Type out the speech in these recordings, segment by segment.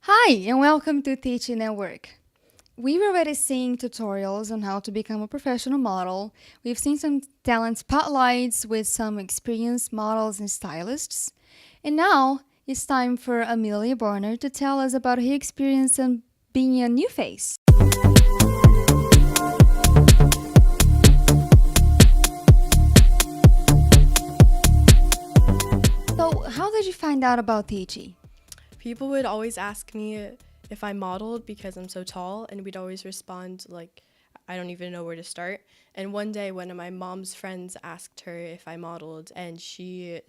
Hi, and welcome to Teaching Network. We've already seen tutorials on how to become a professional model. We've seen some talent spotlights with some experienced models and stylists. And now it's time for Amelia Barnard to tell us about her experience in being a new face. So, how did you find out about the ichi? People would always ask me if I modeled because I'm so tall, and we'd always respond like, I don't even know where to start. And one day, one of my mom's friends asked her if I modeled, and she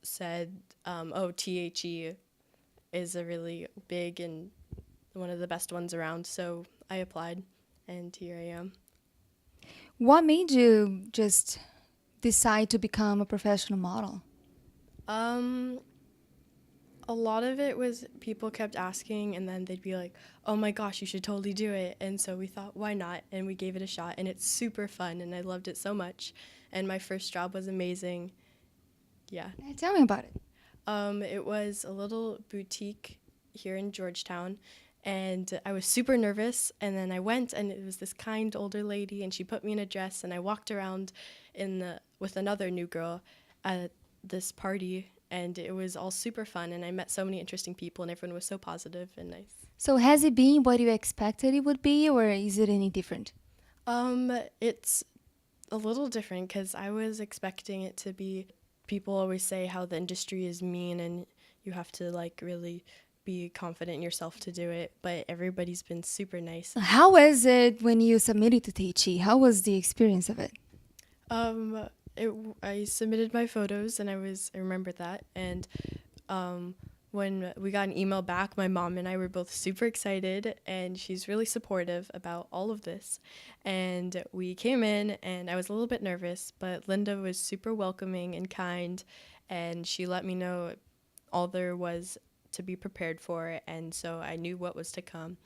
said, "Oh, THE is a really big and one of the best ones around." So I applied, and here I am. What made you just decide to become a professional model? Um, a lot of it was people kept asking, and then they'd be like, "Oh my gosh, you should totally do it." And so we thought, why not? And we gave it a shot, and it's super fun, and I loved it so much. And my first job was amazing. Yeah. Tell me about it. It was a little boutique here in Georgetown, and I was super nervous. And then I went, and it was this kind older lady, and she put me in a dress, and I walked around with another new girl at this party, and it was all super fun. And I met so many interesting people, and everyone was so positive and nice. So, has it been what you expected it would be, or is it any different? It's a little different because I was expecting it to be. People always say how the industry is mean and you have to like really be confident in yourself to do it, but everybody's been super nice. How was it when you submitted to Teachy? How was the experience of it? Um, I submitted my photos and I remember that. And when we got an email back, my mom and I were both super excited, and she's really supportive about all of this. And we came in, and I was a little bit nervous, but Linda was super welcoming and kind, and she let me know all there was to be prepared for, and so I knew what was to come.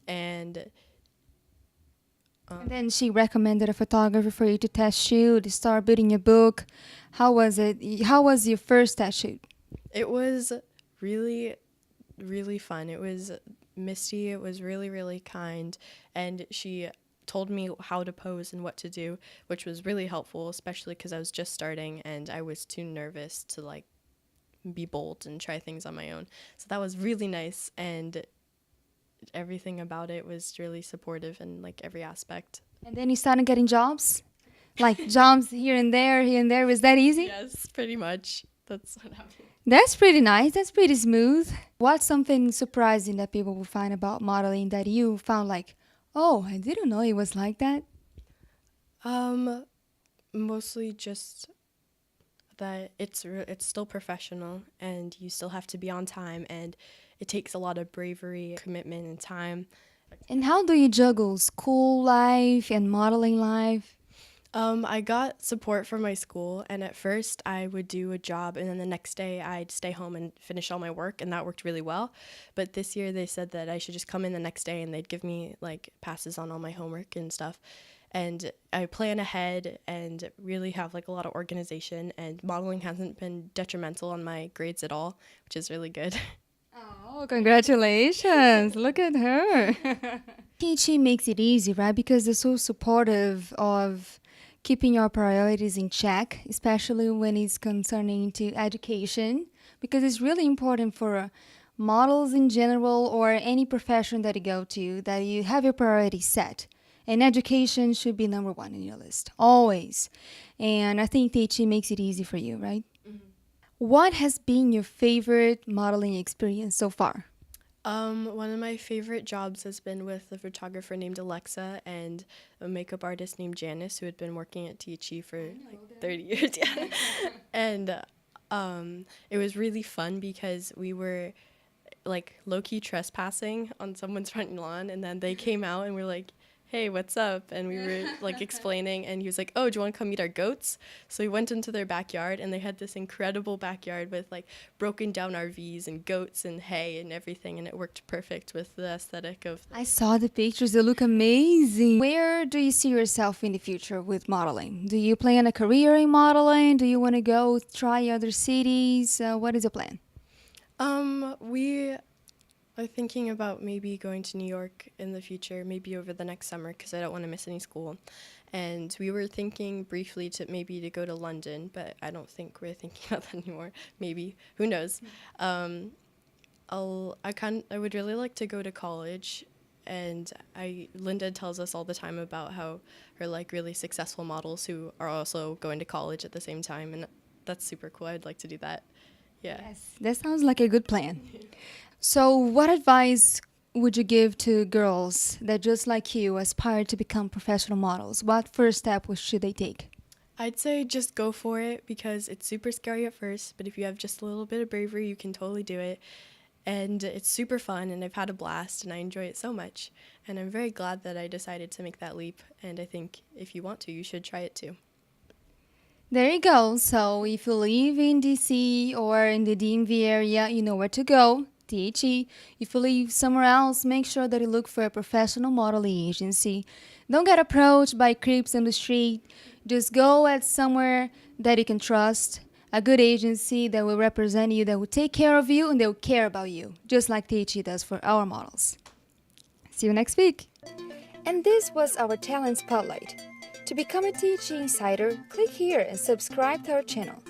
And And then she recommended a photographer for you to test shoot, to start building your book. How was it? How was your first test shoot? it was really, really fun. It was Misty. It was really, really kind, and she told me how to pose and what to do, which was really helpful, especially because I was just starting and I was too nervous to like be bold and try things on my own. So that was really nice, and everything about it was really supportive in like every aspect. And then you started getting jobs? Like jobs here and there, here and there. Was that easy? Yes, pretty much. That's what happened. That's pretty nice. That's pretty smooth. What's something surprising that people will find about modeling that you found like, oh, I didn't know it was like that? Um, Mostly just that it's still professional, and you still have to be on time, and it takes a lot of bravery, commitment, and time. And how do you juggle school life and modeling life? I got support from my school, and at first I would do a job, and then the next day I'd stay home and finish all my work, and that worked really well. But this year they said that I should just come in the next day, and they'd give me like passes on all my homework and stuff. And I plan ahead and really have like a lot of organization, and modeling hasn't been detrimental on my grades at all, which is really good. Oh, congratulations. Look at her. Teaching makes it easy, right? Because they're so supportive of keeping your priorities in check, especially when it's concerning to education, because it's really important for models in general or any profession that you go to that you have your priorities set. And education should be number one in your list, always. And I think teaching makes it easy for you, right? What has been your favorite modeling experience so far? One of my favorite jobs has been with a photographer named Alexa and a makeup artist named Janice, who had been working at THE for like 30 years. Yeah. And it was really fun because we were like low-key trespassing on someone's front lawn, and then they came out and were like, "Hey, what's up?" And we were like explaining, and he was like, "Oh, do you want to come meet our goats?" So we went into their backyard, and they had this incredible backyard with like broken down RVs and goats and hay and everything, and it worked perfect with the aesthetic of I saw the pictures, they look amazing. Where do you see yourself in the future with modeling? Do you plan a career in modeling? Do you want to go try other cities? What is the plan? we I'm thinking about maybe going to New York in the future, maybe over the next summer, because I don't want to miss any school. And we were thinking briefly to go to London, but I don't think we're thinking about that anymore. Maybe, who knows? I would really like to go to college, and Linda tells us all the time about how her like really successful models who are also going to college at the same time, and that's super cool. I'd like to do that. Yeah. Yes, that sounds like a good plan. So, what advice would you give to girls that, just like you, aspire to become professional models? What first step should they take? I'd say just go for it because it's super scary at first, but if you have just a little bit of bravery, you can totally do it. And it's super fun, and I've had a blast, and I enjoy it so much. And I'm very glad that I decided to make that leap, and I think if you want to, you should try it too. There you go. So, if you live in DC or in the DMV area, you know where to go. THE. If you live somewhere else, make sure that you look for a professional modeling agency. Don't get approached by creeps on the street. Just go at somewhere that you can trust. A good agency that will represent you, that will take care of you, and they will care about you, just like THE does for our models. See you next week. And this was our Talent Spotlight. To become a THE Insider, click here and subscribe to our channel.